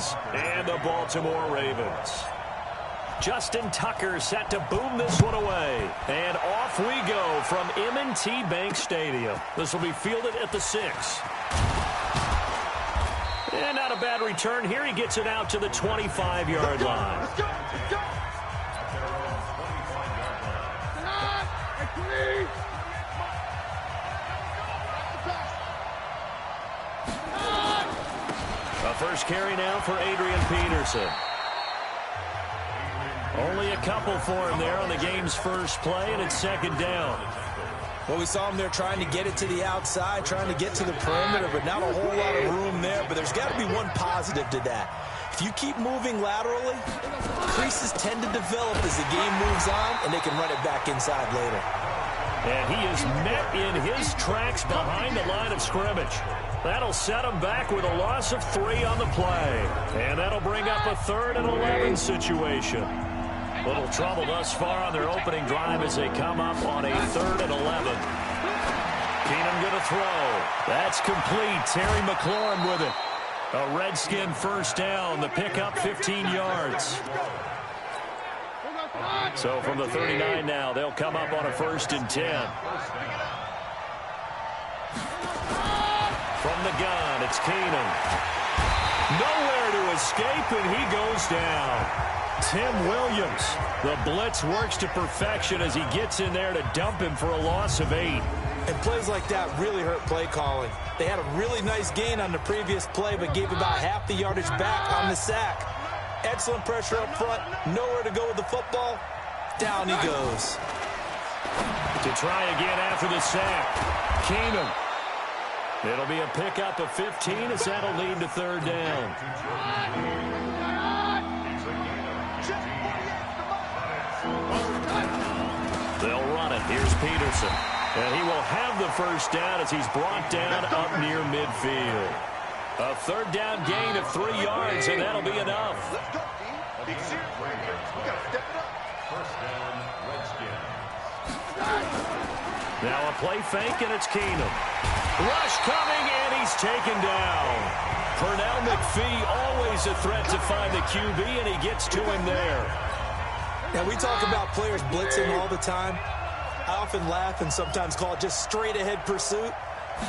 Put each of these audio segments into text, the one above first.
Texans and the Baltimore Ravens. Justin Tucker set to boom this one away. And off we go from M&T Bank Stadium. This will be fielded at the 6. And not a bad return here. He gets it out to the 25-yard line. Let's go. A first carry now for Adrian Peterson. Only a couple for him there on the game's first play, and it's second down. Well, we saw him there trying to get it to the outside, trying to get to the perimeter, but not a whole lot of room there. But there's got to be one positive to that. If you keep moving laterally, creases tend to develop as the game moves on, and they can run it back inside later. And he is met in his tracks behind the line of scrimmage. That'll set him back with a loss of 3 on the play. And that'll bring up a 3rd and 11 situation. Little trouble thus far on their opening drive as they come up on a 3rd and 11. Keenum going to throw. That's complete. Terry McLaurin with it. A Redskin first down. The pickup 15 yards. So from the 39 now, they'll come up on a 1st and 10. From the gun, it's Keenum. Nowhere to escape, and he goes down. Tim Williams. The blitz works to perfection as he gets in there to dump him for a loss of 8. And plays like that really hurt play calling. They had a really nice gain on the previous play, but gave about half the yardage back on the sack. Excellent pressure up front. Nowhere to go with the football. Down he goes. To try again after the sack. Keenum. It'll be a pickup of 15 as that'll lead to 3rd down. They'll run it. Here's Peterson. And he will have the first down as he's brought down up near midfield. A 3rd down gain of 3 yards, and that'll be enough. Let's go, team. Be serious right here. We got to step it up. First down, Redskins. Now a play fake, and it's Keenum. Rush coming, and he's taken down. Pernell McPhee, always a threat to find the QB, and he gets to him there. Now, we talk about players blitzing all the time. I often laugh and sometimes call it just straight-ahead pursuit.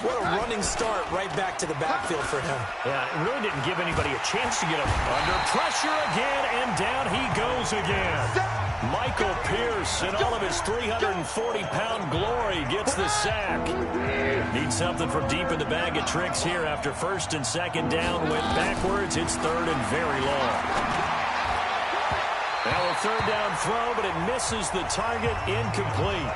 What a running start right back to the backfield for him. Yeah, it really didn't give anybody a chance to get him under pressure again, and down he goes again. Michael Pierce, in all of his 340-pound glory, gets the sack. Needs something from deep in the bag of tricks here after 1st and 2nd down. Went backwards. It's 3rd and very long. Now a 3rd down throw, but it misses the target. Incomplete.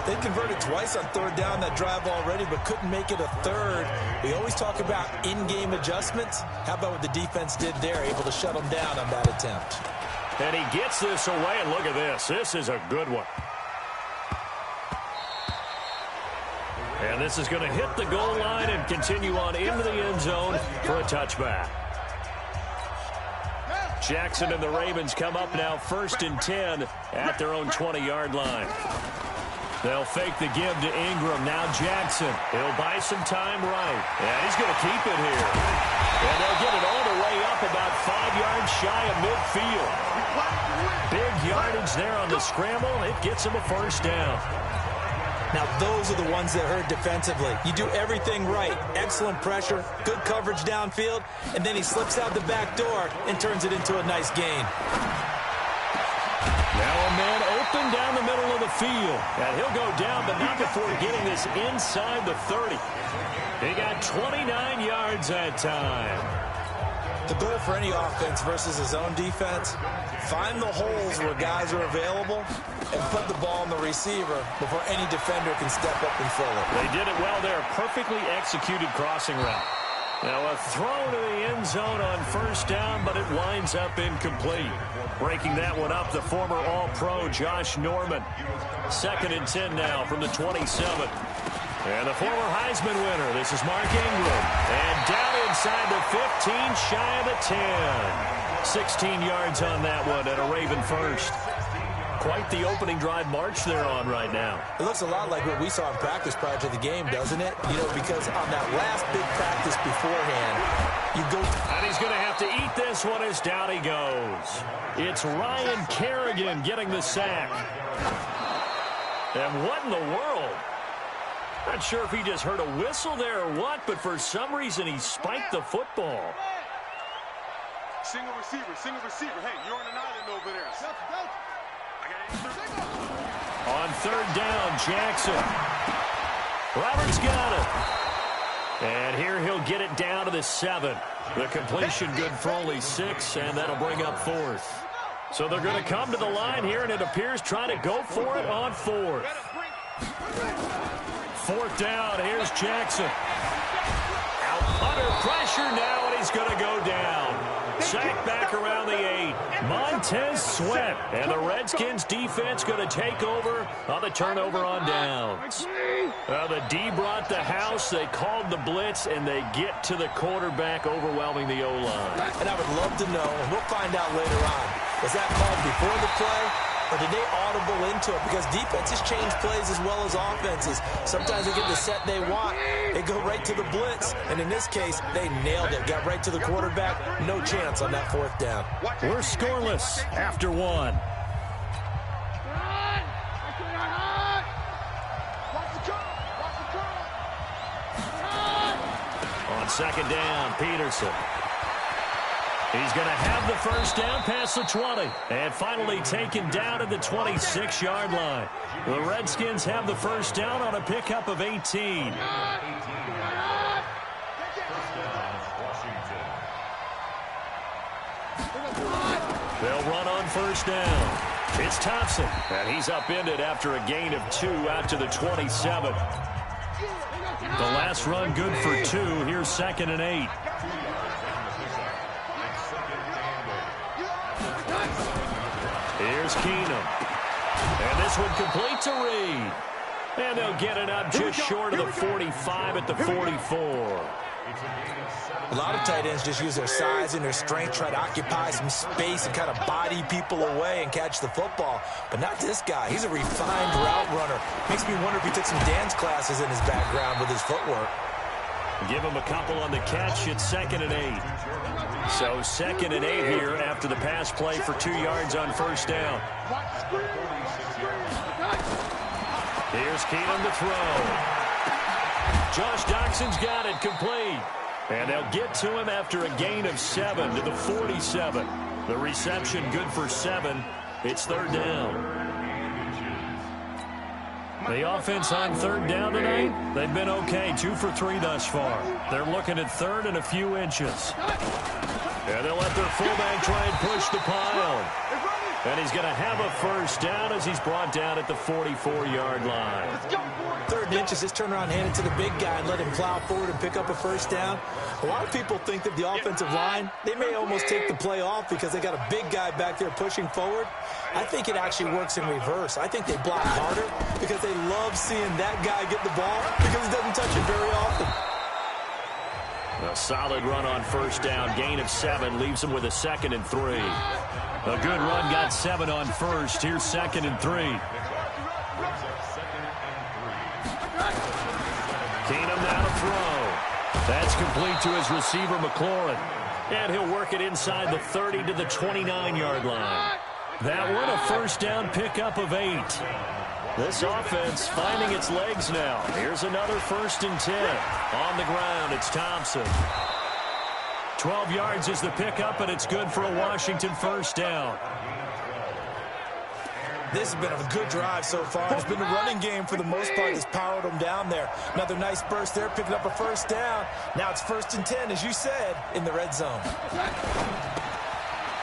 They converted twice on 3rd down that drive already, but couldn't make it a 3rd. We always talk about in-game adjustments. How about what the defense did there, able to shut them down on that attempt. And he gets this away, and look at this. This is a good one. And this is going to hit the goal line and continue on into the end zone for a touchback. Jackson and the Ravens come up now 1st and 10 at their own 20-yard line. They'll fake the give to Ingram. Now Jackson. He'll buy some time right. Yeah, he's going to keep it here. And they'll get it all the way up about 5 yards shy of midfield. Big yardage there on the scramble. It gets him a 1st down. Now, those are the ones that hurt defensively. You do everything right. Excellent pressure, good coverage downfield, and then he slips out the back door and turns it into a nice gain. Now a man open down the middle of the field. And he'll go down, but not before getting this inside the 30. He got 29 yards that time. The goal for any offense versus his own defense, find the holes where guys are available and put the ball on the receiver before any defender can step up and fill it. They did it well there. Perfectly executed crossing route. Now a throw to the end zone on 1st down, but it winds up incomplete. Breaking that one up, the former All-Pro Josh Norman. 2nd and 10 now from the 27. And the former Heisman winner, this is Mark Ingram. And down inside the 15, shy of the 10. 16 yards on that one and a Raven first. Quite the opening drive march they're on right now. It looks a lot like what we saw in practice prior to the game, doesn't it? You know, because on that last big practice beforehand, You go. And he's going to have to eat this one as down he goes. It's Ryan Kerrigan getting the sack. And what in the world? Not sure if he just heard a whistle there or what, but for some reason he spiked the football. Single receiver. Hey, you're on an island over there. On third down, Jackson. Roberts got it. And here he'll get it down to the 7. The completion good for only 6, and that'll bring up 4th. So they're going to come to the line here, and it appears trying to go for it on 4th. 4th down, here's Jackson. Out under pressure now, and he's going to go down. Sacked back around the 8. Montez Sweat. And the Redskins defense going to take over on the turnover on downs. The D brought the house. They called the blitz, and they get to the quarterback, overwhelming the O-line. And I would love to know, and we'll find out later on, was that called before the play? Or did they audible into it? Because defenses change plays as well as offenses. Sometimes they get the set they want. They go right to the blitz. And in this case, they nailed it. Got right to the quarterback. No chance on that 4th down. We're scoreless after 1. On second down, Peterson. He's going to have the first down past the 20. And finally taken down at the 26-yard line. The Redskins have the first down on a pickup of 18. They'll run on first down. It's Thompson. And he's upended after a gain of 2 out to the 27. The last run good for 2. Here's 2nd and 8. Here's Keenum. And this one complete to Reed. And they'll get it up just short of the 45 at the 44. A lot of tight ends just use their size and their strength, try to occupy some space and kind of body people away and catch the football. But not this guy. He's a refined route runner. Makes me wonder if he took some dance classes in his background with his footwork. Give him a couple on the catch. It's 2nd and 8. So 2nd and 8 here after the pass play for 2 yards on first down. Here's Keenum to throw. Josh Doxson's got it complete. And they'll get to him after a gain of 7 to the 47. The reception good for 7. It's 3rd down. The offense on 3rd down tonight, they've been okay. 2 for 3 thus far. They're looking at 3rd and a few inches. And they'll let their fullback try and push the pile. And he's going to have a first down as he's brought down at the 44-yard line. 3rd and inches, just turn around, hand it to the big guy and let him plow forward and pick up a first down. A lot of people think that the offensive line, they may almost take the play off because they got a big guy back there pushing forward. I think it actually works in reverse. I think they block harder because they love seeing that guy get the ball because he doesn't touch it very often. A solid run on first down. Gain of 7 leaves him with a 2nd and 3. A good run got 7 on first. Here's 2nd and 3. Keenum now to throw. That's complete to his receiver, McLaurin. And he'll work it inside the 30 to the 29-yard line. That one a first down pickup of 8. This offense finding its legs now. Here's another 1st and 10. On the ground, it's Thompson. 12 yards is the pickup, and it's good for a Washington first down. This has been a good drive so far. It's been the running game for the most part that's powered them down there. Another nice burst there, picking up a first down. Now it's 1st and 10, as you said, in the red zone.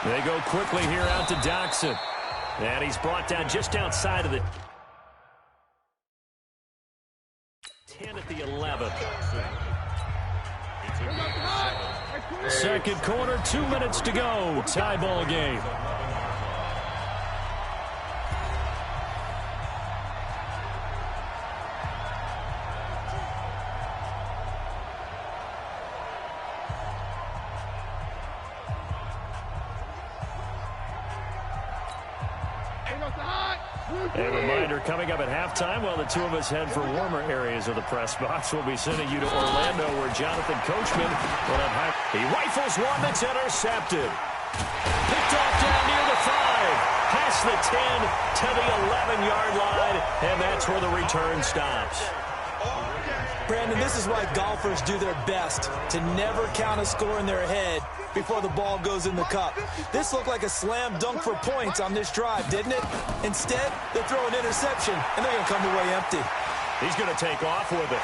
They go quickly here out to Doxson. And he's brought down just outside of the 10 at the 11. Second quarter, 2 minutes to go. Tie ball game. A reminder coming up at halftime while the two of us head for warmer areas of the press box. We'll be sending you to Orlando where Jonathan Coachman will have high He rifles one that's intercepted. Picked off down near the 5. Past the 10 to the 11-yard line, and that's where the return stops. Brandon, this is why golfers do their best to never count a score in their head before the ball goes in the cup. This looked like a slam dunk for points on this drive, didn't it? Instead, they throw an interception, and they're going to come away empty. He's going to take off with it.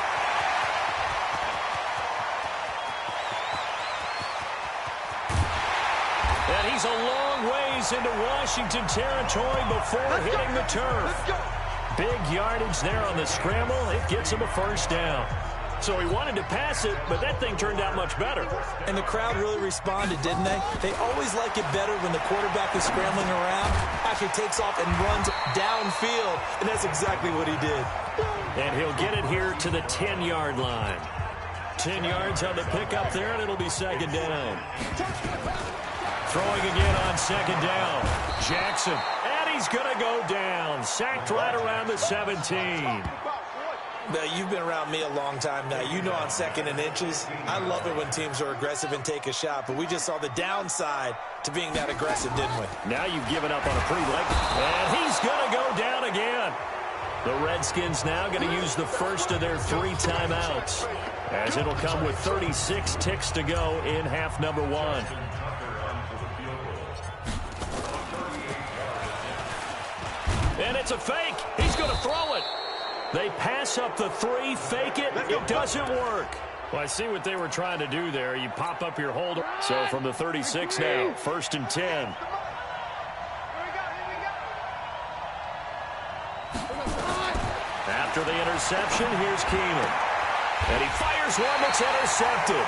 And he's a long ways into Washington territory before hitting the turf. Big yardage there on the scramble. It gets him a first down. So he wanted to pass it, but that thing turned out much better. And the crowd really responded, didn't they? They always like it better when the quarterback is scrambling around, actually takes off and runs downfield, and that's exactly what he did. And he'll get it here to the 10-yard line. 10 yards on the pickup there, and it'll be second down. Throwing again on second down. Jackson, and he's going to go down. Sacked right around the 17. Now, you've been around me a long time now. You know on second and inches, I love it when teams are aggressive and take a shot, but we just saw the downside to being that aggressive, didn't we? Now you've given up on a pretty leg, and he's going to go down again. The Redskins now going to use the first of their 3 timeouts, as it'll come with 36 ticks to go in half number 1. And it's a fake. He's going to throw it. They pass up the 3, fake it. It doesn't work. Well, I see what they were trying to do there. You pop up your holder. So from the 36 now, first and 10. After the interception, here's Keenan. And he fires one that's intercepted.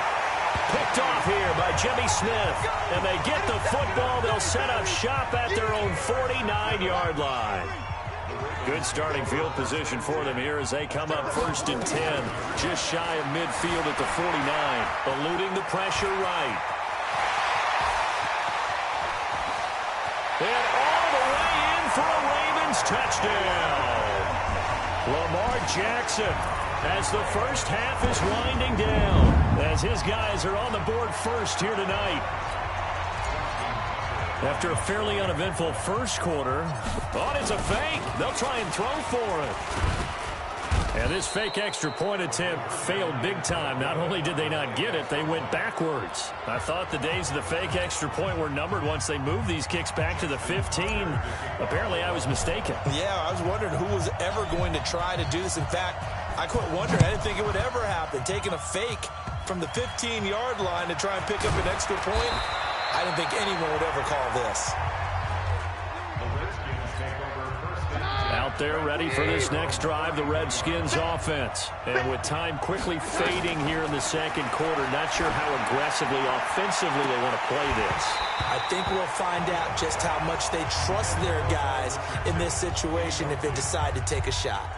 Picked off here by Jimmy Smith. And they get the football. They'll set up shop at their own 49-yard line. Good starting field position for them here as they come up first and 10. Just shy of midfield at the 49. Eluding the pressure right. And all the way in for a Ravens touchdown. Lamar Jackson, as the first half is winding down, as his guys are on the board first here tonight. After a fairly uneventful first quarter, it's a fake. They'll try and throw for it. And this fake extra point attempt failed big time. Not only did they not get it, they went backwards. I thought the days of the fake extra point were numbered once they moved these kicks back to the 15. Apparently, I was mistaken. Yeah, I was wondering who was ever going to try to do this. In fact, I quit wondering. I didn't think it would ever happen. Taking a fake from the 15-yard line to try and pick up an extra point, I didn't think anyone would ever call this. Out there ready for this next drive, the Redskins offense. And with time quickly fading here in the second quarter, not sure how aggressively, offensively they want to play this. I think we'll find out just how much they trust their guys in this situation if they decide to take a shot.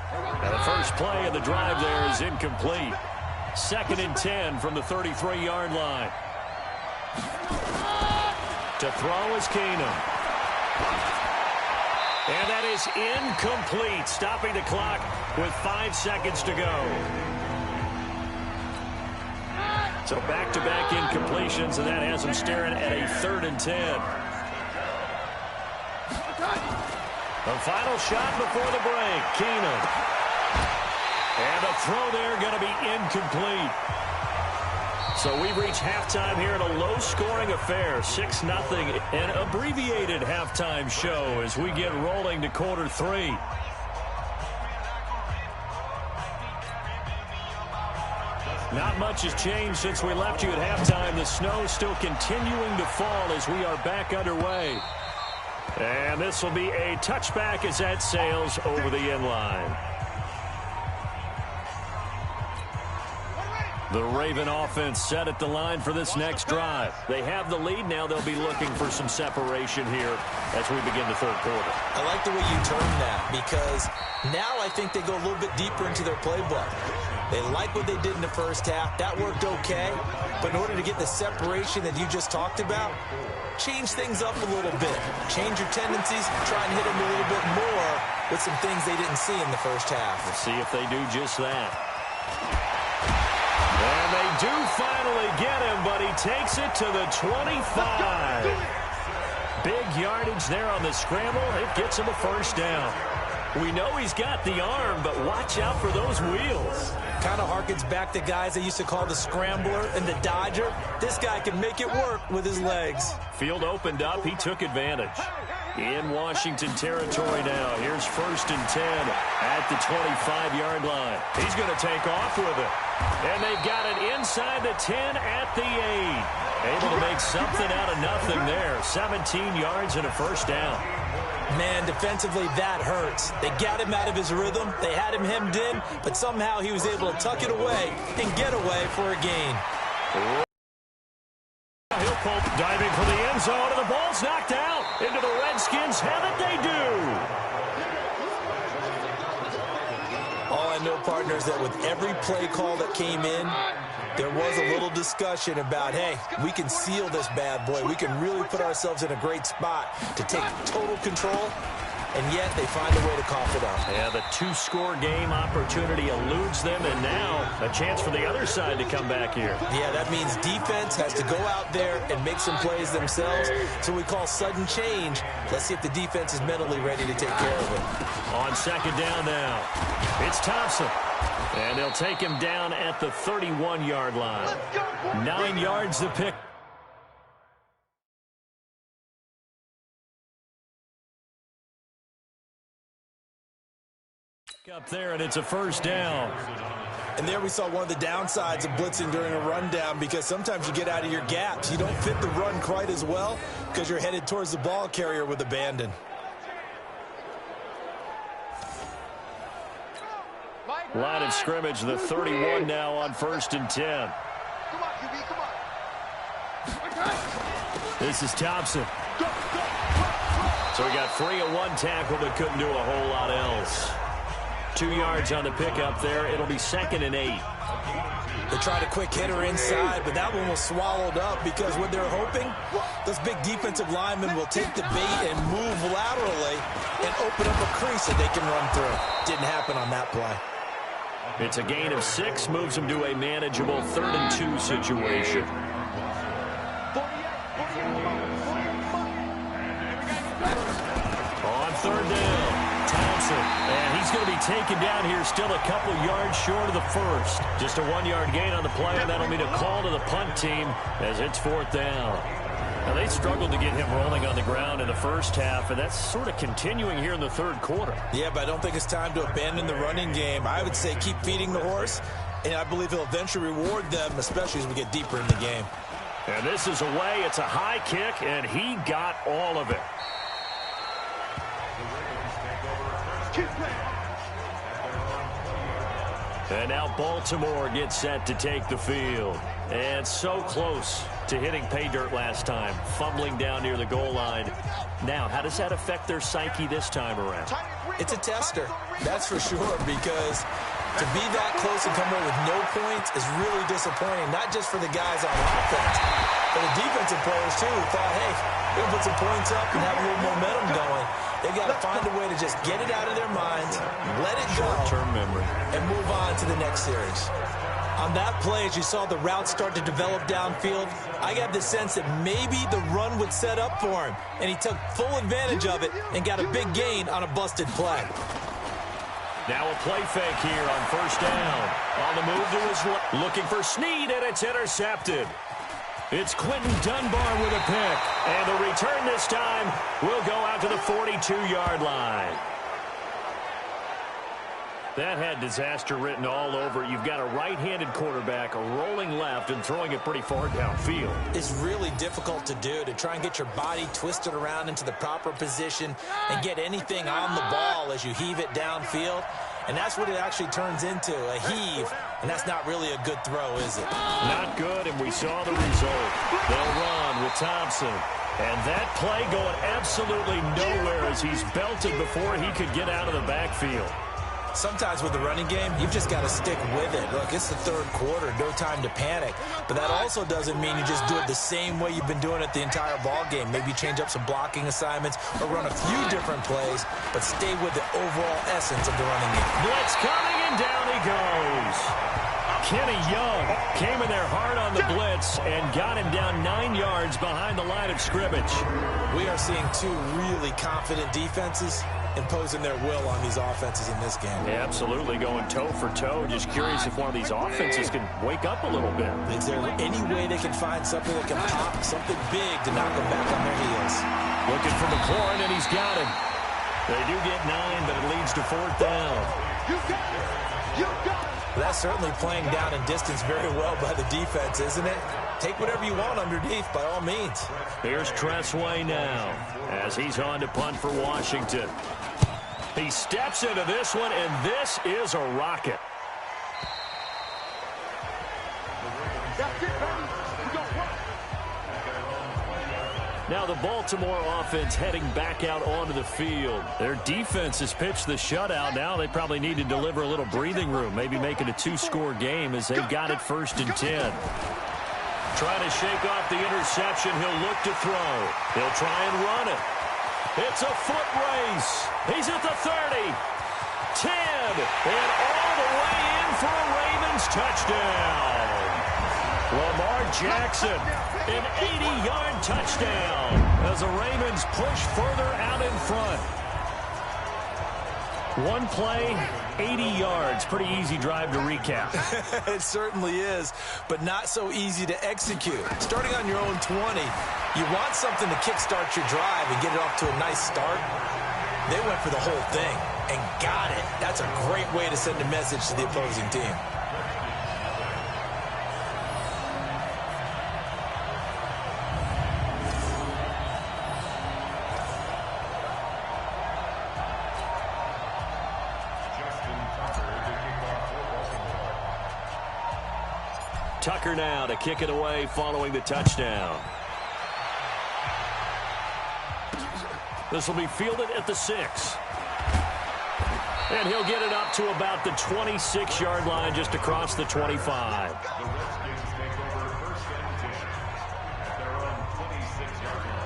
Now the first play of the drive there is incomplete. Second and 10 from the 33-yard line. To throw is Keenum. And that is incomplete, stopping the clock with 5 seconds to go. So back-to-back incompletions, and that has them staring at a 3rd and 10. The final shot before the break, Keenum. And the throw there going to be incomplete. So we've reached halftime here in a low-scoring affair, 6-0, an abbreviated halftime show as we get rolling to quarter 3. Not much has changed since we left you at halftime. The snow still continuing to fall as we are back underway. And this will be a touchback as that sails over the end line. The Raven offense set at the line for this next drive. They have the lead. Now they'll be looking for some separation here as we begin the third quarter. I like the way you termed that because now I think they go a little bit deeper into their playbook. They like what they did in the first half. That worked okay. But in order to get the separation that you just talked about, change things up a little bit. Change your tendencies. Try and hit them a little bit more with some things they didn't see in the first half. We'll see if they do just that. And they do finally get him, but he takes it to the 25. Big yardage there on the scramble. It gets him a first down. We know he's got the arm, but watch out for those wheels. Kind of harkens back to guys they used to call the scrambler and the dodger. This guy can make it work with his legs. Field opened up. He took advantage. In Washington territory now. Here's 1st and 10 at the 25-yard line. He's going to take off with it. And they've got it inside the 10 at the 8. Able to make something out of nothing there. 17 yards and a first down. Man, defensively, that hurts. They got him out of his rhythm. They had him hemmed in, but somehow he was able to tuck it away and get away for a gain. He'll pull, diving for the end zone, and the ball's knocked out. Into the Redskins. Have it, they do. All I know, partners, that with every play call that came in, there was a little discussion about, hey, we can seal this bad boy. We can really put ourselves in a great spot to take total control, and yet they find a way to cough it up. Yeah, the 2-score game opportunity eludes them, and now a chance for the other side to come back here. Yeah, that means defense has to go out there and make some plays themselves. So we call sudden change. Let's see if the defense is mentally ready to take care of it. On 2nd down now, it's Thompson. And they'll take him down at the 31-yard line. 9 yards to pick. Up there, and it's a first down. And there we saw one of the downsides of blitzing during a rundown, because sometimes you get out of your gaps. You don't fit the run quite as well because you're headed towards the ball carrier with abandon. Line of scrimmage, the 31 now on 1st and 10. Come on, QB, come on. This is Thompson. So he got free of one tackle, but couldn't do a whole lot else. 2 yards on the pickup there. It'll be 2nd and 8. They tried a quick hitter inside, but that one was swallowed up because what they're hoping, those big defensive linemen will take the bait and move laterally and open up a crease that they can run through. Didn't happen on that play. It's a gain of 6, moves him to a manageable 3rd and 2 situation. On 3rd down, Thompson, and he's going to be taken down here, still a couple yards short of the first. Just a 1-yard gain on the play, and that'll mean a call to the punt team as it's 4th down. Now, they struggled to get him rolling on the ground in the first half, and that's sort of continuing here in the 3rd quarter. Yeah, but I don't think it's time to abandon the running game. I would say keep feeding the horse, and I believe he'll eventually reward them, especially as we get deeper in the game. And this is away. It's a high kick, and he got all of it. And now Baltimore gets set to take the field. And so close to hitting pay dirt last time, fumbling down near the goal line. Now, how does that affect their psyche this time around? It's a tester, that's for sure, because to be that close and come away with no points is really disappointing, not just for the guys on offense, but the defensive players, too, who thought, hey, we'll put some points up and have a little momentum going. They've got to find a way to just get it out of their minds, let it go, short-term memory, and move on to the next series. On that play, as you saw the route start to develop downfield, I got the sense that maybe the run would set up for him, and he took full advantage of it and got a big gain on a busted play. Now a play fake here on 1st down. On the move to his left, looking for Snead, and it's intercepted. It's Quentin Dunbar with a pick, and the return this time will go out to the 42-yard line. That had disaster written all over it. You've got a right-handed quarterback rolling left and throwing it pretty far downfield. It's really difficult to do, to try and get your body twisted around into the proper position and get anything on the ball as you heave it downfield. And that's what it actually turns into, a heave. And that's not really a good throw, is it? Not good, and we saw the result. They'll run with Thompson. And that play going absolutely nowhere as he's belted before he could get out of the backfield. Sometimes with the running game, you've just got to stick with it. Look, it's the 3rd quarter, no time to panic. But that also doesn't mean you just do it the same way you've been doing it the entire ball game. Maybe change up some blocking assignments or run a few different plays, but stay with the overall essence of the running game. Blitz coming, and down he goes. Kenny Young came in there hard on the blitz and got him down 9 yards behind the line of scrimmage. We are seeing two really confident defenses imposing their will on these offenses in this game. Yeah, absolutely, going toe for toe. Just curious if one of these offenses can wake up a little bit. Is there any way they can find something that can pop, something big to knock them back on their heels? Looking for McLaurin, and he's got him. They do get 9, but it leads to 4th down. You got it. You got it. That's certainly playing down in distance very well by the defense, isn't it? Take whatever you want underneath, by all means. Here's Tressway now as he's on to punt for Washington. He steps into this one, and this is a rocket. That's it, baby. We gon' work. Now the Baltimore offense heading back out onto the field. Their defense has pitched the shutout. Now they probably need to deliver a little breathing room, maybe make it a 2-score game as they've got it 1st and 10. Trying to shake off the interception. He'll look to throw. He'll try and run it. It's a foot race. He's at the 30, 10, and all the way in for a Ravens touchdown. Lamar Jackson, an 80-yard touchdown as the Ravens push further out in front. One play, 80 yards. Pretty easy drive to recap. It certainly is, but not so easy to execute. Starting on your own 20, you want something to kickstart your drive and get it off to a nice start. They went for the whole thing and got it. That's a great way to send a message to the opposing team. Tucker now to kick it away following the touchdown. This will be fielded at the 6. And he'll get it up to about the 26-yard line, just across the 25. The Redskins take over 1st and 10 at their own 26-yard line.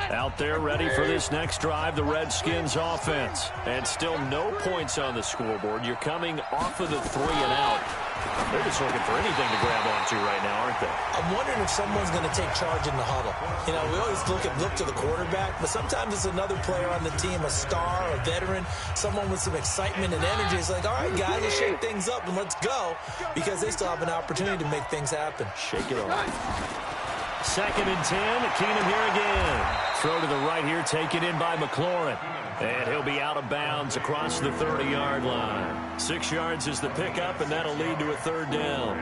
Out there ready for this next drive, the Redskins offense. And still no points on the scoreboard. You're coming off of the 3 and out. They're just looking for anything to grab onto right now, aren't they? I'm wondering if someone's going to take charge in the huddle. You know, we always look to the quarterback, but sometimes it's another player on the team, a star, a veteran, someone with some excitement and energy. It's like, all right, guys, let's shake things up and let's go, because they still have an opportunity to make things happen. Shake it off. 2nd and 10. Keenum here again. Throw to the right here, taken in by McLaurin. And he'll be out of bounds across the 30-yard line. 6 yards is the pickup, and that'll lead to a 3rd down.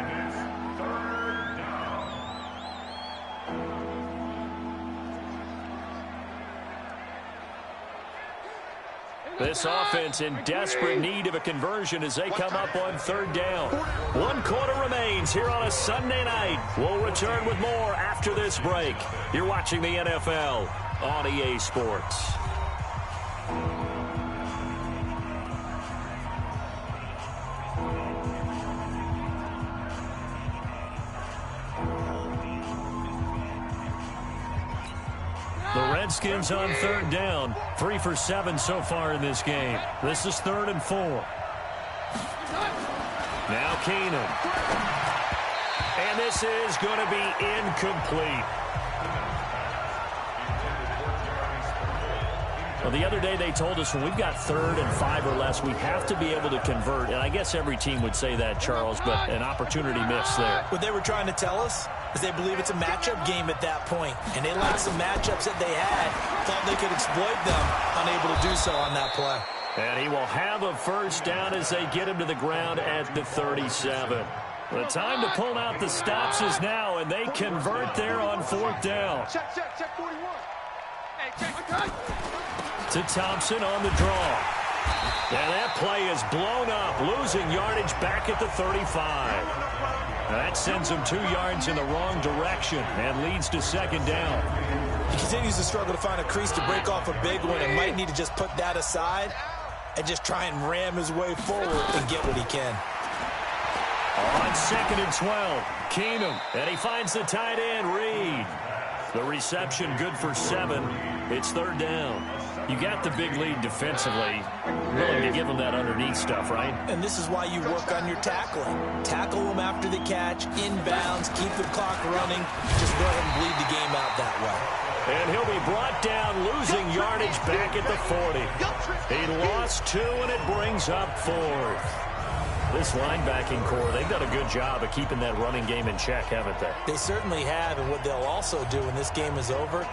This offense in desperate need of a conversion as they come up on 3rd down. 1 quarter remains here on a Sunday night. We'll return with more after this break. You're watching the NFL on EA Sports. The Redskins on 3rd down. 3 for 7 so far in this game. This is 3rd and 4. Now Keenum. And this is going to be incomplete. Well, the other day they told us when we've got 3rd and 5 or less, we have to be able to convert. And I guess every team would say that, Charles, but an opportunity missed there. What they were trying to tell us is they believe it's a matchup game at that point. And they liked some matchups that they had, thought they could exploit them, unable to do so on that play. And he will have a 1st down as they get him to the ground at the 37. The time to pull out the stops is now, and they convert there on 4th down. Check 41. Hey, check. To Thompson on the draw. And that play is blown up, losing yardage back at the 35. Now that sends him 2 yards in the wrong direction and leads to 2nd down. He continues to struggle to find a crease to break off a big one and might need to just put that aside and just try and ram his way forward and get what he can. On 2nd and 12, Keenum, and he finds the tight end, Reed. The reception good for 7. It's third down. You got the big lead defensively. Willing to give them that underneath stuff, right? And this is why you work on your tackling. Tackle them after the catch, inbounds, keep the clock running. Just go ahead and bleed the game out that way. And he'll be brought down, losing yardage back at the 40. He lost 2, and it brings up 4th. This linebacking core, they've done a good job of keeping that running game in check, haven't they? They certainly have, and what they'll also do when this game is over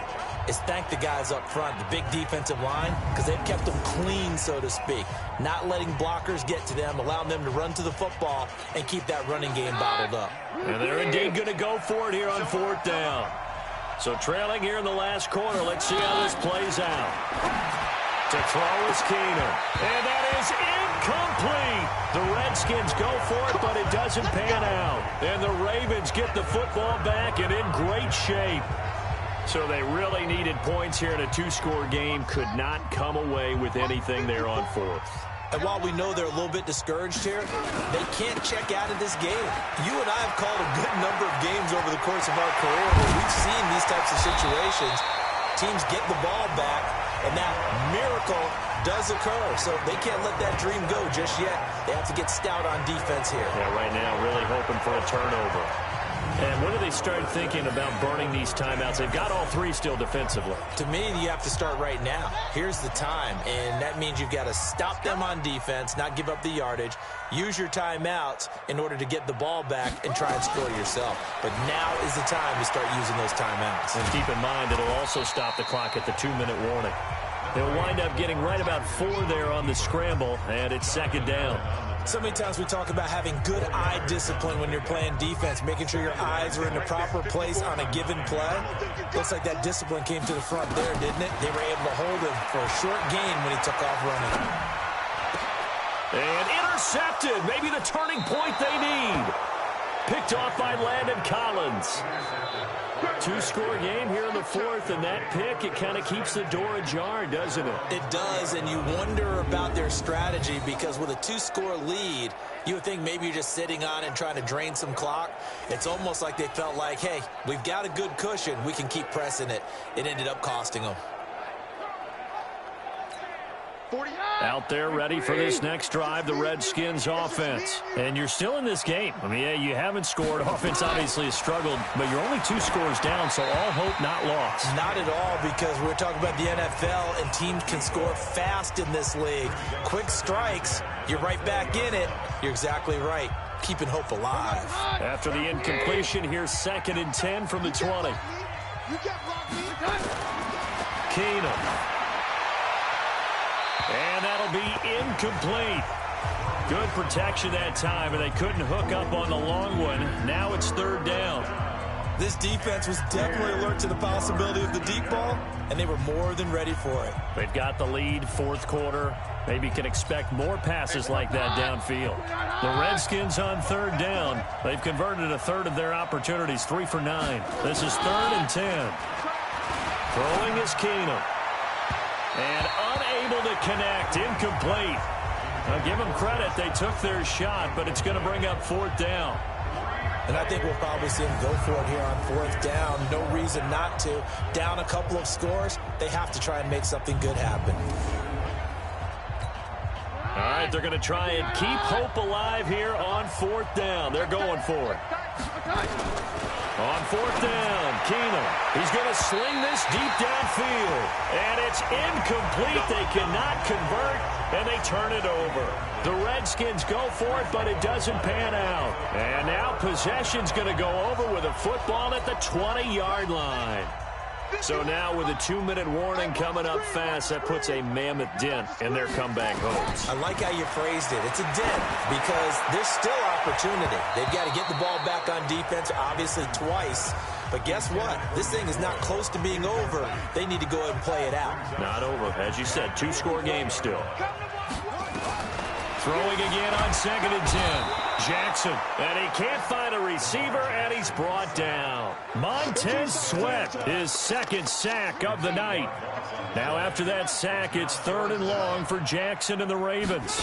is thank the guys up front, the big defensive line, because they've kept them clean, so to speak. Not letting blockers get to them, allowing them to run to the football and keep that running game bottled up. And they're indeed going to go for it here on 4th down. So trailing here in the last quarter, let's see how this plays out. To throw is Keenum. And that is incomplete. The Redskins go for it, but it doesn't pan out. And the Ravens get the football back and in great shape. So they really needed points here in a 2-score game. Could not come away with anything there on 4th. And while we know they're a little bit discouraged here, they can't check out of this game. You and I have called a good number of games over the course of our career where we've seen these types of situations. Teams get the ball back, and that miracle does occur. So they can't let that dream go just yet. They have to get stout on defense here. Yeah, right now really hoping for a turnover. And when do they start thinking about burning these timeouts? They've got all 3 still defensively. To me, you have to start right now. Here's the time, and that means you've got to stop them on defense, not give up the yardage, use your timeouts in order to get the ball back and try and score yourself. But now is the time to start using those timeouts. And keep in mind, it'll also stop the clock at the 2-minute warning. They'll wind up getting right about 4 there on the scramble, and it's 2nd down. So many times we talk about having good eye discipline when you're playing defense, making sure your eyes are in the proper place on a given play. Looks like that discipline came to the front there, didn't it? They were able to hold him for a short gain when he took off running. And intercepted. Maybe the turning point they need. Picked off by Landon Collins. 2-score game here in the 4th, and that pick, it kind of keeps the door ajar, doesn't it? It does, and you wonder about their strategy because with a 2-score lead, you would think maybe you're just sitting on it and trying to drain some clock. It's almost like they felt like, hey, we've got a good cushion. We can keep pressing it. It ended up costing them. Out there ready for this next drive, the Redskins offense. And you're still in this game. I mean, yeah, you haven't scored. Offense obviously has struggled, but you're only 2 scores down, so all hope not lost. Not at all, because we're talking about the NFL, and teams can score fast in this league. Quick strikes, you're right back in it. You're exactly right. Keeping hope alive. After the incompletion, here's 2nd and 10 from the 20. Keenum. And that'll be incomplete. Good protection that time, and they couldn't hook up on the long one. Now it's 3rd down. This defense was definitely alert to the possibility of the deep ball, and they were more than ready for it. They've got the lead, 4th quarter. Maybe can expect more passes like that downfield. The Redskins on 3rd down. They've converted a 1/3 of their opportunities, 3 for 9. This is 3rd and 10. Throwing is Keenum. And unable to connect, incomplete. Now give them credit, they took their shot, but it's going to bring up 4th down. And I think we'll probably see them go for it here on 4th down. No reason not to. Down a couple of scores, they have to try and make something good happen. All right, they're going to try and keep hope alive here on 4th down. They're going for it. On 4th down, Keenum. He's going to sling this deep downfield. And it's incomplete. They cannot convert, and they turn it over. The Redskins go for it, but it doesn't pan out. And now possession's going to go over with a football at the 20-yard line. So now with a 2-minute warning coming up fast, that puts a mammoth dent in their comeback hopes. I like how you phrased it. It's a dent because there's still opportunity. They've got to get the ball back on defense, obviously twice. But guess what? This thing is not close to being over. They need to go ahead and play it out. Not over. As you said, 2-score game still. Throwing again on 2nd and 10. Jackson, and he can't find a receiver, and he's brought down. Montez Sweat, his 2nd sack of the night. Now after that sack, it's 3rd and long for Jackson and the Ravens.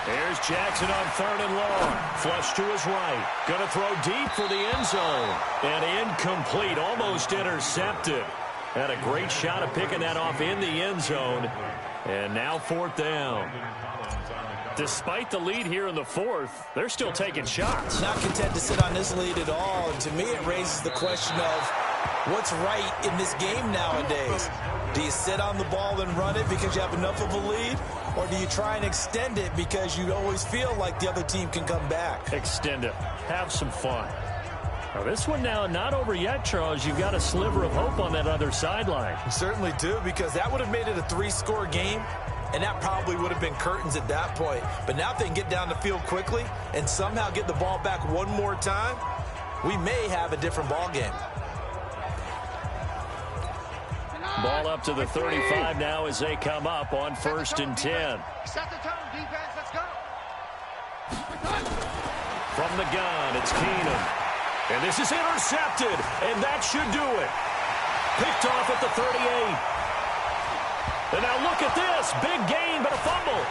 Here's Jackson on 3rd and long. Flush to his right. Going to throw deep for the end zone. And incomplete. Almost intercepted. Had a great shot at picking that off in the end zone. And now 4th down. Despite the lead here in the 4th, they're still taking shots. Not content to sit on this lead at all. And to me, it raises the question of what's right in this game nowadays. Do you sit on the ball and run it because you have enough of a lead? Or do you try and extend it because you always feel like the other team can come back? Extend it. Have some fun. Now, this one now not over yet, Charles. You've got a sliver of hope on that other sideline. You certainly do, because that would have made it a 3-score game, and that probably would have been curtains at that point. But now if they can get down the field quickly and somehow get the ball back one more time, we may have a different ball game. Ball up to the 35 now as they come up on 1st and 10. Set the tone, defense. Let's go. From the gun, it's Keenum. And this is intercepted, and that should do it. Picked off at the 38. And now look at this. Big gain, but a fumble.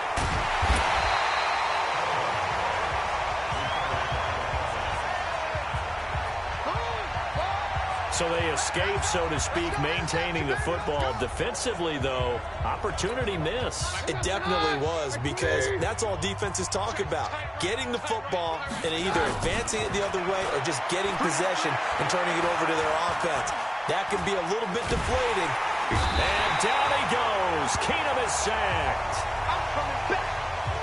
So they escape, so to speak, maintaining the football. Defensively, though, opportunity miss. It definitely was, because that's all defenses talk about. Getting the football and either advancing it the other way or just getting possession and turning it over to their offense. That can be a little bit deflating. And down he goes. Keenum is sacked. I'm coming back.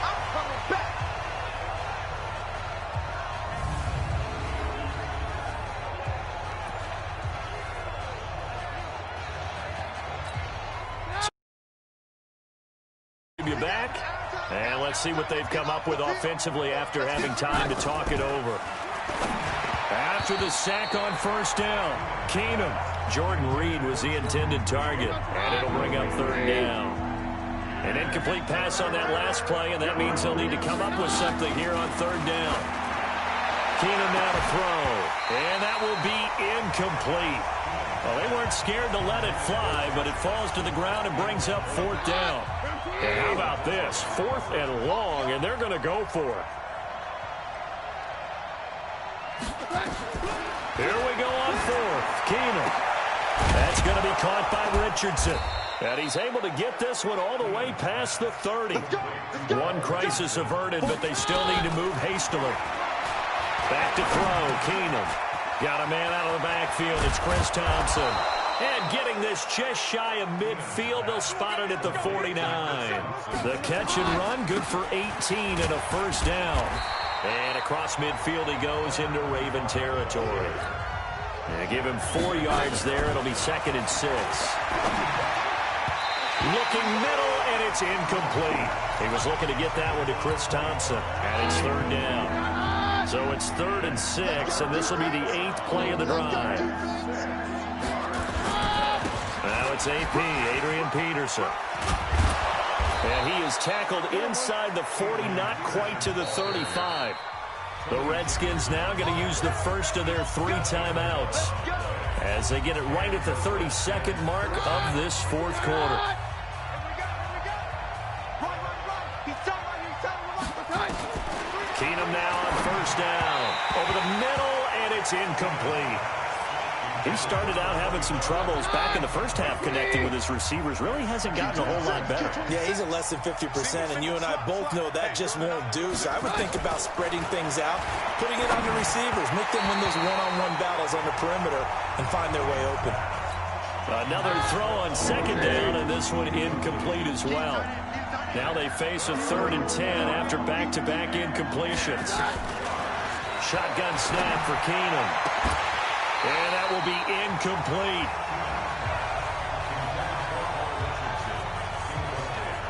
I'm coming back. You back, and let's see what they've come up with offensively after having time to talk it over. After the sack on 1st down, Keenum. Jordan Reed was the intended target, and it'll bring up 3rd down. An incomplete pass on that last play, and that means they'll need to come up with something here on 3rd down. Keenum now to throw, and that will be incomplete. Well, they weren't scared to let it fly, but it falls to the ground and brings up 4th down. And how about this? 4th and long, and they're going to go for it. Here we go on 4th. Keenum. That's going to be caught by Richardson. And he's able to get this one all the way past the 30. One crisis averted, but they still need to move hastily. Back to throw. Keenum. Got a man out of the backfield. It's Chris Thompson. And getting this just shy of midfield, they'll spot it at the 49. The catch and run, good for 18 and a 1st down. And across midfield he goes into Raven territory. And give him 4 yards there. It'll be 2nd and 6. Looking middle, and it's incomplete. He was looking to get that one to Chris Thompson. And it's 3rd down. So it's 3rd and 6, and this will be the 8th play of the drive. Now it's AP, Adrian Peterson. And he is tackled inside the 40, not quite to the 35. The Redskins now going to use the first of their 3 timeouts as they get it right at the 32nd mark of this 4th quarter. Keenum now on 1st down. Over the middle, and it's incomplete. He started out having some troubles back in the first half connecting with his receivers. Really hasn't gotten a whole lot better. Yeah, he's at less than 50%, and you and I both know that just won't do. So I would think about spreading things out, putting it on the receivers, make them win those one-on-one battles on the perimeter and find their way open. Another throw on 2nd down, and this one incomplete as well. Now they face a 3rd and 10 after back-to-back incompletions. Shotgun snap for Keenum. And that will be incomplete.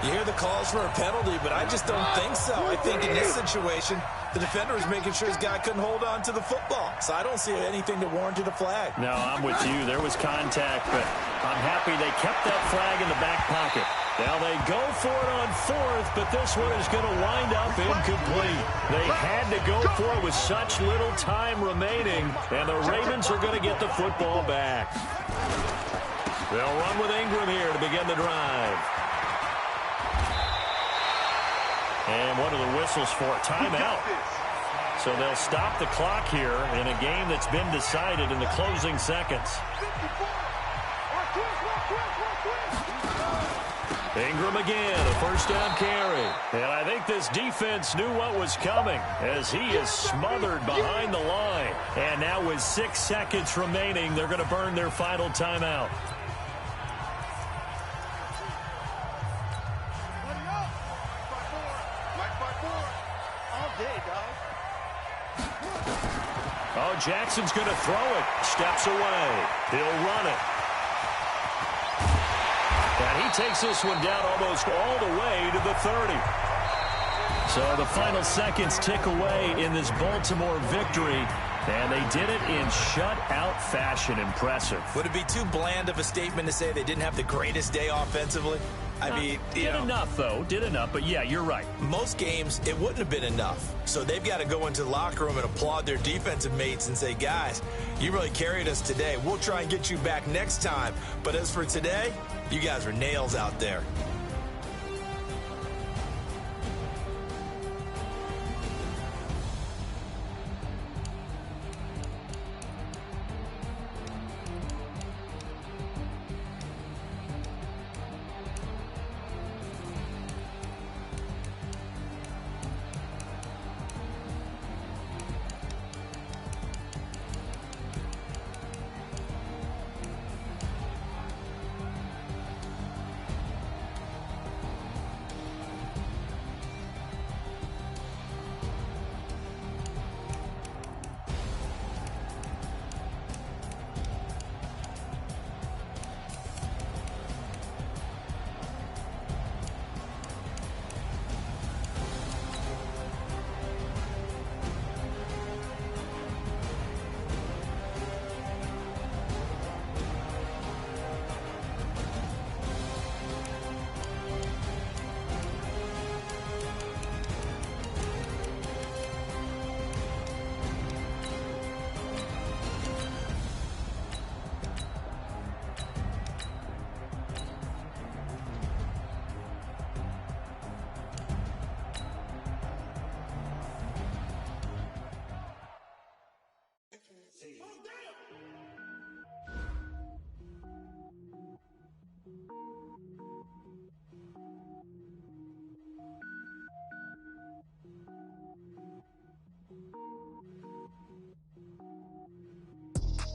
You hear the calls for a penalty, but I just don't think so. I think in this situation, the defender was making sure his guy couldn't hold on to the football. So I don't see anything that warranted a flag. No, I'm with you. There was contact, but I'm happy they kept that flag in the back pocket. Now they go for it on 4th, but this one is going to wind up incomplete. They had to go for it with such little time remaining, and the Ravens are going to get the football back. They'll run with Ingram here to begin the drive. And one of the whistles for a timeout. So they'll stop the clock here in a game that's been decided in the closing seconds. Ingram again, a first down carry. And I think this defense knew what was coming as he is smothered behind the line. And now with 6 seconds remaining, they're going to burn their final timeout. Oh, Jackson's going to throw it. Steps away. He'll run it. And he takes this one down almost all the way to the 30. So the final seconds tick away in this Baltimore victory. And they did it in shutout fashion. Impressive. Would it be too bland of a statement to say they didn't have the greatest day offensively? I mean, did enough, though. Did enough. But, yeah, you're right. Most games, it wouldn't have been enough. So they've got to go into the locker room and applaud their defensive mates and say, guys, you really carried us today. We'll try and get you back next time. But as for today, you guys were nails out there.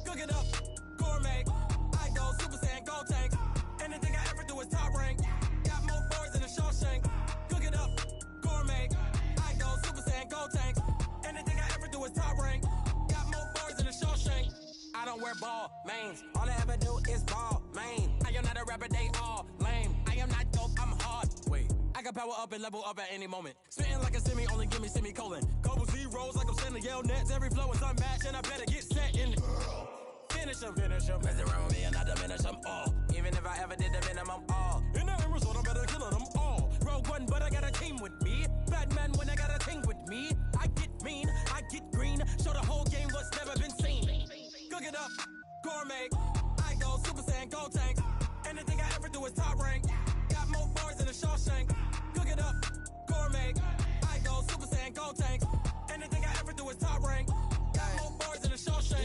Cook it up, gourmet. I go Super Saiyan, gold tank. Anything I ever do is top rank. Got more boys than a Shawshank. Cook it up, gourmet. I go Super Saiyan, gold tank. Anything I ever do is top rank. Got more boys than a Shawshank. I don't wear ball mains. All I ever do is ball main. I am not a rapper, they all lame. I am not dope, I'm hard. Wait, I can power up and level up at any moment. Spitting like a semi, only give me semicolon. Couple zeros like I'm sending yell nets. Every flow is unmatched and I better get set in. Finish them. Mess around with me and I diminish them all. Even if I ever did the minimum all. In the end result, I'm better killing them all. Rogue One, but I got a team with me. Batman when I got a thing with me. I get mean, I get green. Show the whole game what's never been seen. Cook it up, gourmet. I go Super Saiyan, gold tank. Anything I ever do is top rank. Got more bars than a Shawshank. Cook it up, gourmet. I go Super Saiyan, gold tank. Anything I ever do is top rank.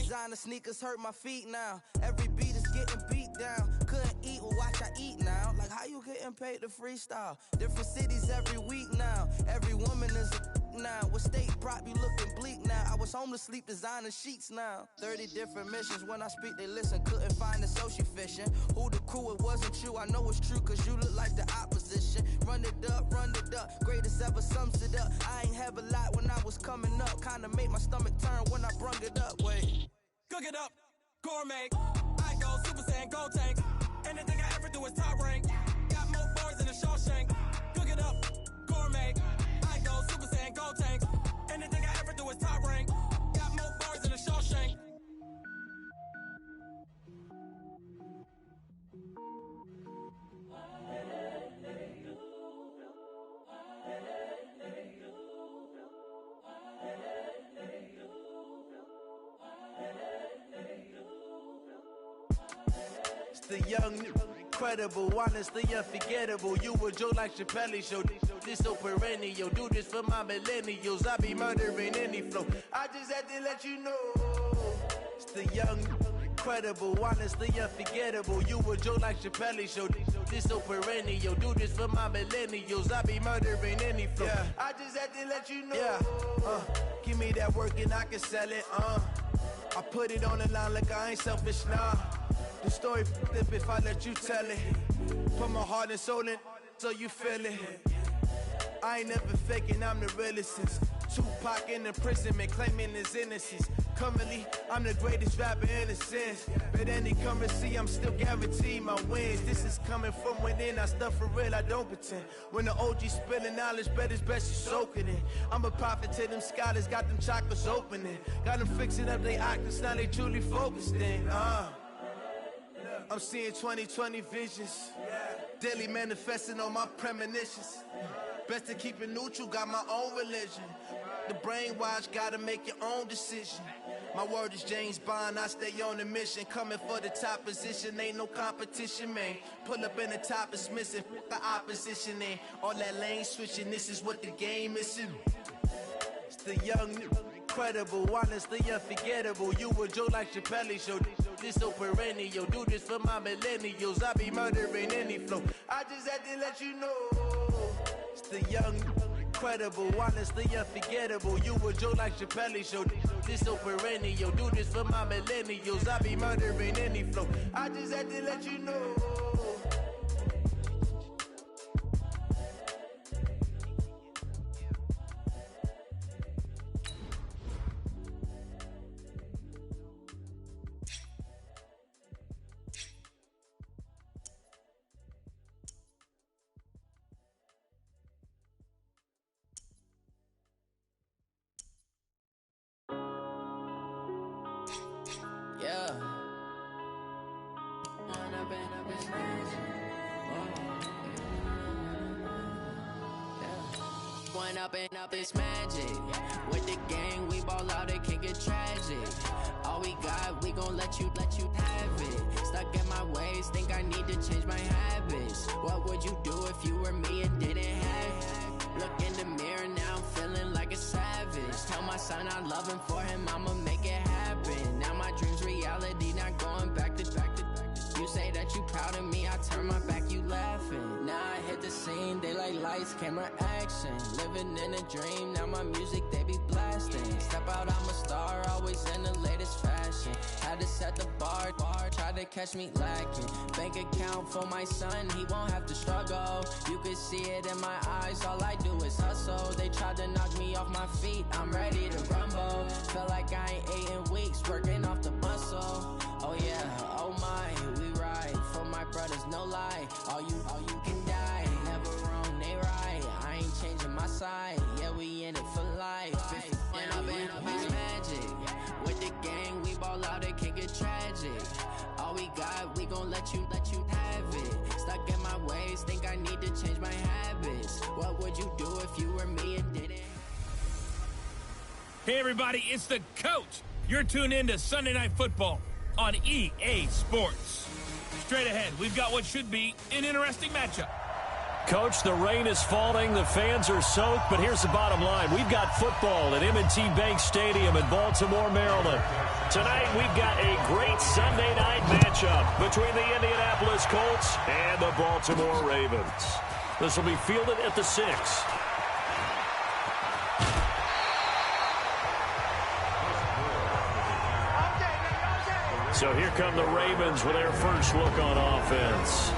Designer sneakers hurt my feet now. Every beat is getting beat down. Couldn't eat, well watch I eat now. Like how you getting paid to freestyle? Different cities every week now. Every woman is a now. With state prop you looking bleak now. I was home to sleep designer sheets now. 30 different missions. When I speak they listen. Couldn't find it so she fishing. Who the crew, it wasn't you. I know it's true cause you look like the opposition. Run it up. Greatest ever sums it up. I ain't have a lot when I was coming up. Kinda made my stomach turn when I brung it up. Wait. Cook it up, gourmet. I go Super Saiyan, gold tank. Anything I ever do is top rank. Got more bars than a Shawshank. Cook it up, gourmet. I go Super Saiyan, gold tank. Anything I ever do is top rank. Got more bars than a Shawshank. The young, incredible, honestly unforgettable. You were Joe like Chappelle showed. This so perennial, do this for my millennials. I be murdering any flow. I just had to let you know. It's the young, incredible, honestly unforgettable. You a joke like Chappelle show. This so perennial, do this for my millennials. I be murdering any flow. Yeah. I just had to let you know. Yeah. Give me that work and I can sell it. I put it on the line like I ain't selfish, nah. The story flip if I let you tell it. Put my heart and soul in so you feel it. I ain't never faking, I'm the realest since Tupac in imprisonment, claiming his innocence. Currently, I'm the greatest rapper in a sense. But any currency, I'm still guaranteed my wins. This is coming from within, I stuff for real, I don't pretend. When the OG spilling knowledge, bet it's best you soak it in. I'm a prophet to them scholars, got them chakras opening. Got them fixing up they octaves, now they truly focused in. I'm seeing 2020 visions. Daily manifesting on my premonitions. Best to keep it neutral, got my own religion. The brainwash, gotta make your own decision. My word is James Bond, I stay on a mission. Coming for the top position, ain't no competition, man. Pull up in the top, it's missing, the opposition in. All that lane switching, this is what the game is in. It's the young, incredible, honestly unforgettable. You a joke like Chappelle show. This so perennial, do this for my millennials. I be murdering any flow. I just had to let you know. It's the young, incredible, honestly unforgettable. You a joke like Chappelle show. This so perennial, do this for my millennials. I be murdering any flow. I just had to let you know. Yeah. One up and up, it's magic. With the gang, we ball out, it can get tragic. All we got, we gon' let you have it. Stuck in my ways, think I need to change my habits. What would you do if you were me and didn't have it? Look in the mirror, now I'm feeling like a savage. Tell my son I love him, for him I'ma make it happen. Now my dream's reality, not going back to. You say that you proud of me, I turn my back, you laughing. Now I hit the scene, they like lights, camera, action. Living in a dream, now my music, they be blasting. Step out, I'm a star, always in the latest fashion. Had to set the bar, try to catch me lacking. Bank account for my son, he won't have to struggle. You can see it in my eyes, all I do is hustle. They tried to knock me off my feet, I'm ready to rumble. Feel like I ain't ate in weeks, working off the muscle. Oh yeah, oh my, we ride for my brothers, no lie. All you can die, never wrong, they right. I ain't changing my side, yeah, we in it for life. When up and up, it's magic. With the gang, we ball out, it can get tragic. All we got, we gon' let you have it. Stuck in my ways, think I need to change my habits. What would you do if you were me and didn't? Hey everybody, it's the coach. You're tuned in to Sunday Night Football on EA Sports. Straight ahead, we've got what should be an interesting matchup. Coach, the rain is falling, the fans are soaked, but here's the bottom line. We've got football at M&T Bank Stadium in Baltimore, Maryland. Tonight, we've got a great Sunday night matchup between the Indianapolis Colts and the Baltimore Ravens. This will be fielded at the 6. So here come the Ravens with their first look on offense.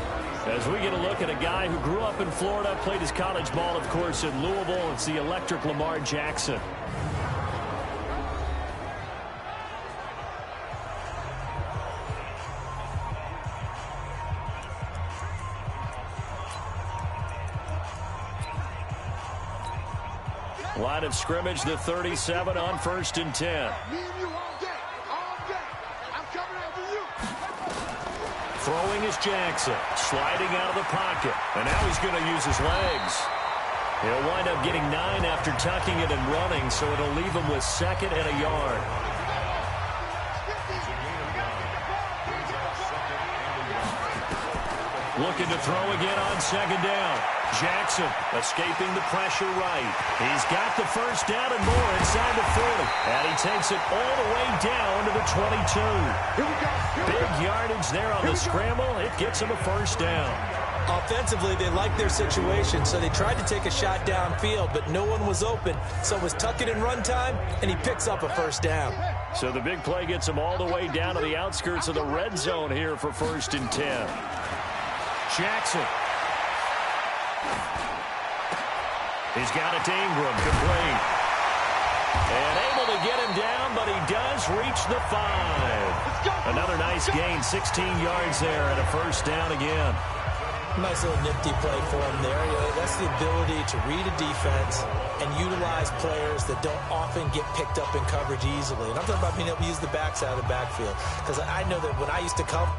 As we get a look at a guy who grew up in Florida, played his college ball, of course, in Louisville. It's the electric Lamar Jackson. Line of scrimmage, the 37 on 1st and 10. Throwing is Jackson, sliding out of the pocket, and now he's going to use his legs. He'll wind up getting 9 after tucking it and running, so it'll leave him with 2nd and a yard. Looking to throw again on second down. Jackson escaping the pressure right. He's got the first down and more inside the 40. And he takes it all the way down to the 22. Big yardage there on the scramble. It gets him a first down. Offensively, they liked their situation, so they tried to take a shot downfield, but no one was open. So it was tuck it in run time, and he picks up a first down. So the big play gets him all the way down to the outskirts of the red zone here for 1st and 10. Jackson. He's got it to Ingram, complete. And able to get him down, but he does reach the 5. Another nice gain, 16 yards there, and a first down again. Nice little nifty play for him there. You know, that's the ability to read a defense and utilize players that don't often get picked up in coverage easily. And I'm talking about being able to use the backside of the backfield. Because I know that when I used to come...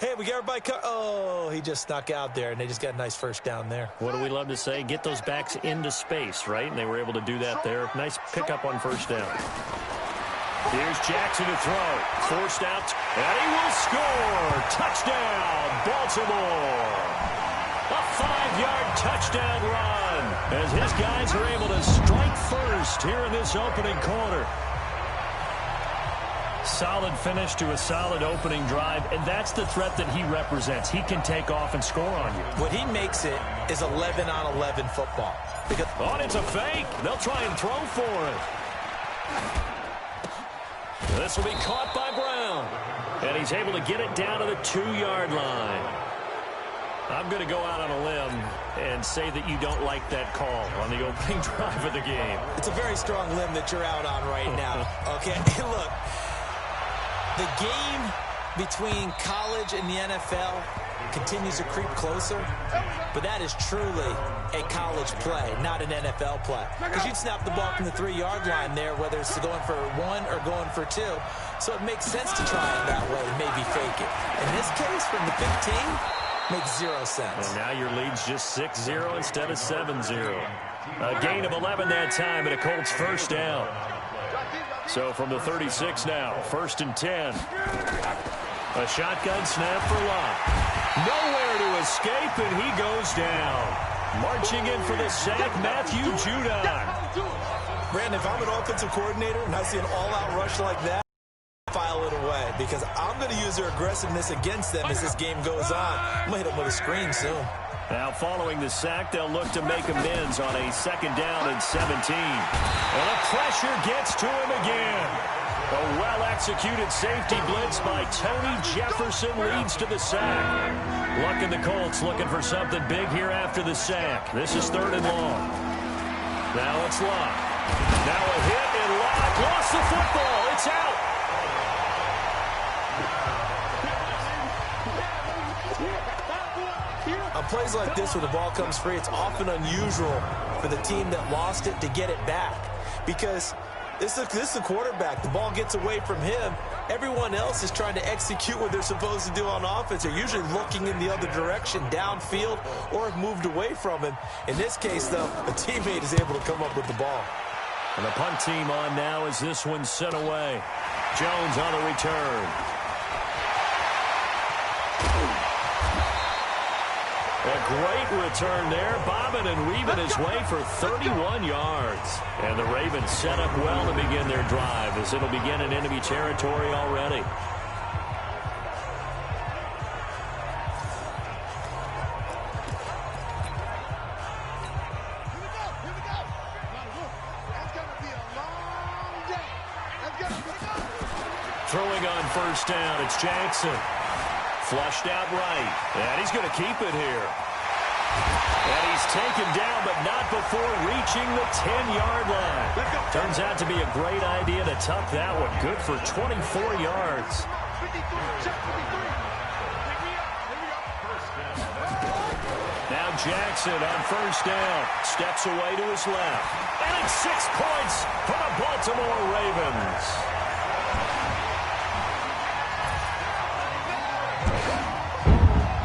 Hey, we got everybody oh, he just snuck out there, and they just got a nice first down there. What do we love to say? Get those backs into space, right? And they were able to do that there. Nice pickup on first down. Here's Jackson to throw. Forced out, and he will score. Touchdown, Baltimore. A 5-yard touchdown run as his guys are able to strike first here in this opening quarter. Solid finish to a solid opening drive, and that's the threat that he represents. He can take off and score on you. What he makes it is 11-on-11 football. Oh, and it's a fake. They'll try and throw for it. This will be caught by Brown, and he's able to get it down to the 2-yard line. I'm going to go out on a limb and say that you don't like that call on the opening drive of the game. It's a very strong limb that you're out on right now. Okay, look. The game between college and the NFL continues to creep closer, but that is truly a college play, not an NFL play. Because you'd snap the ball from the 3-yard line there, whether it's going for 1 or going for 2. So it makes sense to try it that way and maybe fake it. In this case, from the 15, makes 0 sense. And now your lead's just 6-0 instead of 7-0. A gain of 11 that time, and a Colts first down. So from the 36 now, 1st and 10. A shotgun snap for Locke. Nowhere to escape, and he goes down. Marching in for the sack, Matthew Judon. Brandon, if I'm an offensive coordinator and I see an all-out rush like that, file it away, because I'm going to use their aggressiveness against them as this game goes on. I'm going to hit them with a screen soon. Now following the sack, they'll look to make amends on a 2nd down and 17. And the pressure gets to him again. A well-executed safety blitz by Tony Jefferson leads to the sack. Luck in the Colts looking for something big here after the sack. This is 3rd and long. Now it's Locke. Now a hit, and Locke lost the football. It's out. plays like this where the ball comes free, it's often unusual for the team that lost it to get it back. Because this is the quarterback. The ball gets away from him. Everyone else is trying to execute what they're supposed to do on offense. They're usually looking in the other direction, downfield, or have moved away from him. In this case, though, a teammate is able to come up with the ball. And the punt team on now as this one's sent away. Jones on the return. A great return there, bobbing and weaving his way for 31 yards. And the Ravens set up well to begin their drive as it'll begin in enemy territory already. Throwing on first down, it's Jackson. Flushed out right, and he's going to keep it here. And he's taken down, but not before reaching the 10-yard line. Turns out to be a great idea to tuck that one. Good for 24 yards. Now Jackson on first down. Steps away to his left. And it's 6 points for the Baltimore Ravens.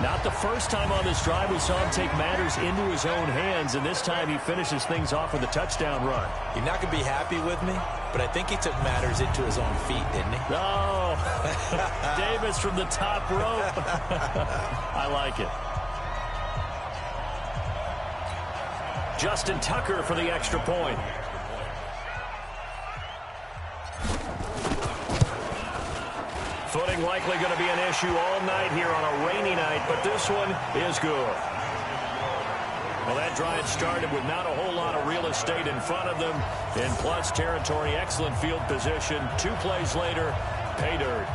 Not the first time on this drive we saw him take matters into his own hands, and this time he finishes things off with a touchdown run. You're not going to be happy with me, but I think he took matters into his own feet, didn't he? Oh, Davis from the top rope. I like it. Justin Tucker for the extra point. Footing likely going to be an issue all night here on a rainy night, but this one is good. Well, that drive started with not a whole lot of real estate in front of them. In plus territory, excellent field position. 2 plays later, pay dirt.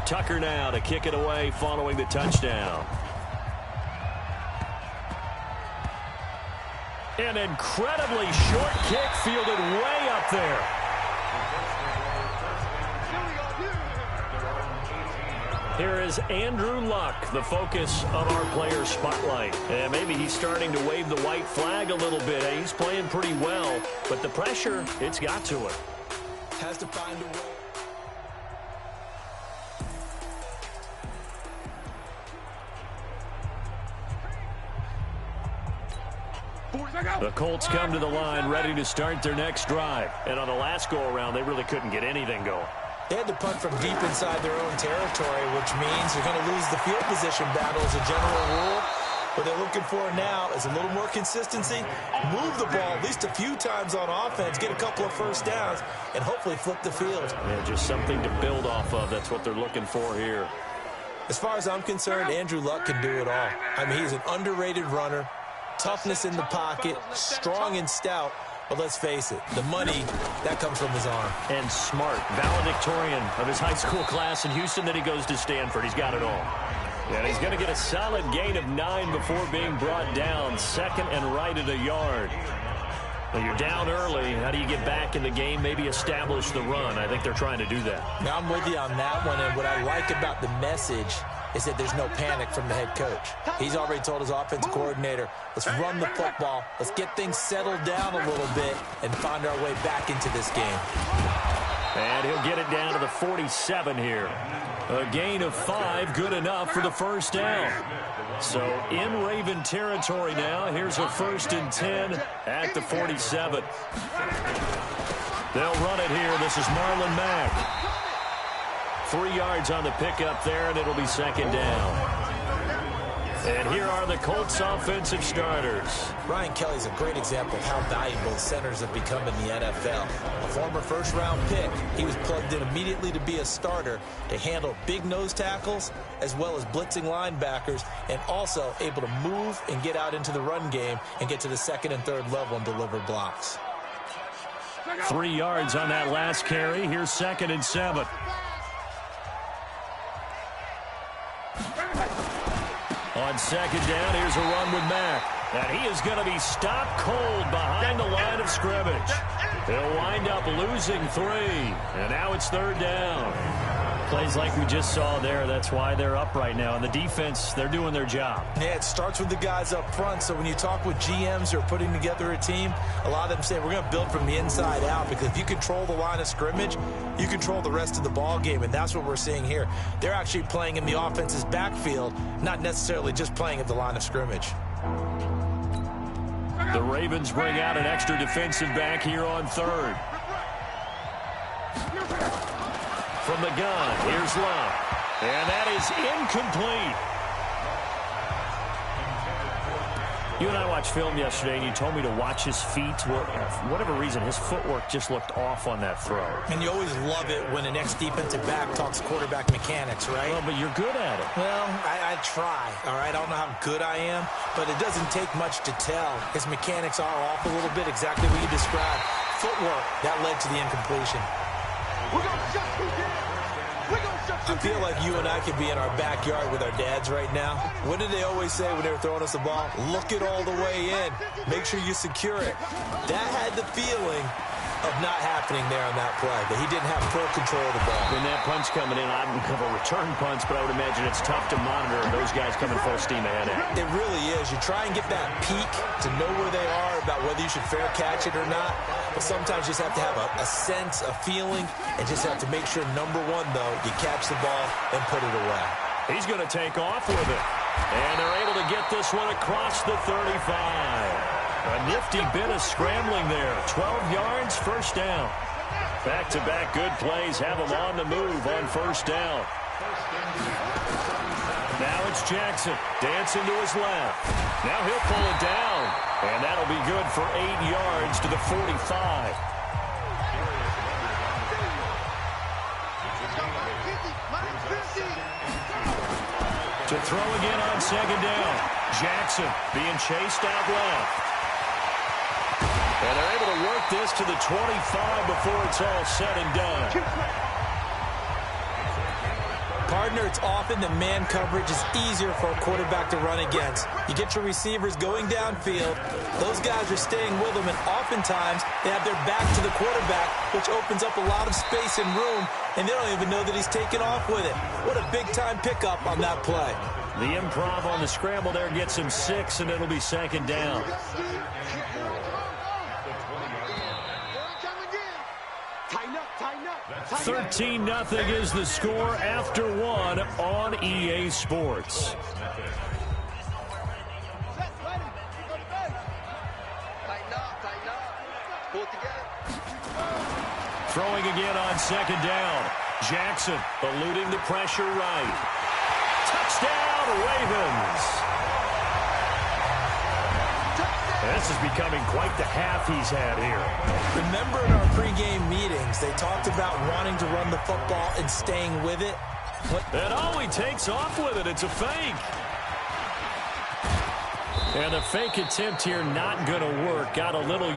Tucker now to kick it away following the touchdown. An incredibly short kick fielded way up there. Here is Andrew Luck, the focus of our player spotlight. And maybe he's starting to wave the white flag a little bit. He's playing pretty well, but the pressure, it's got to it. Has to find a way. The Colts come to the line ready to start their next drive. And on the last go-around, they really couldn't get anything going. They had to punt from deep inside their own territory, which means you're going to lose the field position battle as a general rule. What they're looking for now is a little more consistency, move the ball at least a few times on offense, get a couple of first downs, and hopefully flip the field. Yeah, just something to build off of. That's what they're looking for here. As far as I'm concerned, Andrew Luck can do it all. I mean, he's an underrated runner. Toughness in the pocket, strong and stout, but let's face it, the money, that comes from his arm. And smart, valedictorian of his high school class in Houston, then he goes to Stanford. He's got it all. And he's going to get a solid gain of 9 before being brought down, second and right at a yard. Well, you're down early. How do you get back in the game, maybe establish the run? I think they're trying to do that. Now I'm with you on that one, and what I like about the message is that there's no panic from the head coach. He's already told his offensive coordinator, let's run the football, let's get things settled down a little bit and find our way back into this game. And he'll get it down to the 47 here. A gain of 5, good enough for the first down. So in Raven territory now, here's a 1st and 10 at the 47. They'll run it here. This is Marlon Mack. 3 yards on the pickup there, and it'll be second down. And here are the Colts offensive starters. Ryan Kelly's a great example of how valuable centers have become in the NFL. A former first-round pick, he was plugged in immediately to be a starter to handle big nose tackles as well as blitzing linebackers, and also able to move and get out into the run game and get to the second and third level and deliver blocks. 3 yards on that last carry. Here's 2nd and 7. On On second down, here's a run with Mack. And he is going to be stopped cold behind the line of scrimmage. He'll wind up losing 3. And now it's third down. Plays like we just saw there. That's why they're up right now. And the defense, they're doing their job. Yeah, it starts with the guys up front. So when you talk with GMs who are putting together a team, a lot of them say we're going to build from the inside out, because if you control the line of scrimmage, you control the rest of the ball game, and that's what we're seeing here. They're actually playing in the offense's backfield, not necessarily just playing at the line of scrimmage. The Ravens bring out an extra defensive back here on third. From the gun, here's Love. And that is incomplete. You and I watched film yesterday, and you told me to watch his feet. Well, for whatever reason, his footwork just looked off on that throw. And you always love it when an ex-defensive back talks quarterback mechanics, right? Well, but you're good at it. Well, I try, all right? I don't know how good I am, but it doesn't take much to tell. His mechanics are off a little bit, exactly what you described. Footwork, that led to the incompletion. We're going to shut you down. We're going to shut you I feel like you and I could be in our backyard with our dads right now. What did they always say when they were throwing us the ball? Look it all the way in. Make sure you secure it. That had the feeling of not happening there on that play, that he didn't have full control of the ball. When that punch coming in, I don't have a return punch, but I would imagine it's tough to monitor those guys coming full steam ahead at. It really is. You try and get that peek to know where they are, about whether you should fair catch it or not. But sometimes you just have to have a sense, a feeling, and just have to make sure, number one, though, you catch the ball and put it away. He's going to take off with it. And they're able to get this one across the 35. A nifty bit of scrambling there. 12 yards, first down. Back-to-back good plays have him on the move on first down. Now it's Jackson. Dancing to his left. Now he'll pull it down. And that'll be good for 8 yards to the 45. To throw again on second down. Jackson being chased out left. And they're able to work this to the 25 before it's all said and done. Partner, it's often that man coverage is easier for a quarterback to run against. You get your receivers going downfield. Those guys are staying with them, and oftentimes they have their back to the quarterback, which opens up a lot of space and room, and they don't even know that he's taken off with it. What a big-time pickup on that play. The improv on the scramble there gets him 6, and it'll be second down. 13-0 is the score after 1 on EA Sports. Throwing again on second down. Jackson eluding the pressure right. Touchdown, Ravens. This is becoming quite the half he's had here. Remember in our pregame meetings, they talked about wanting to run the football and staying with it. And oh, he takes off with it. It's a fake. And the fake attempt here not going to work. Got a little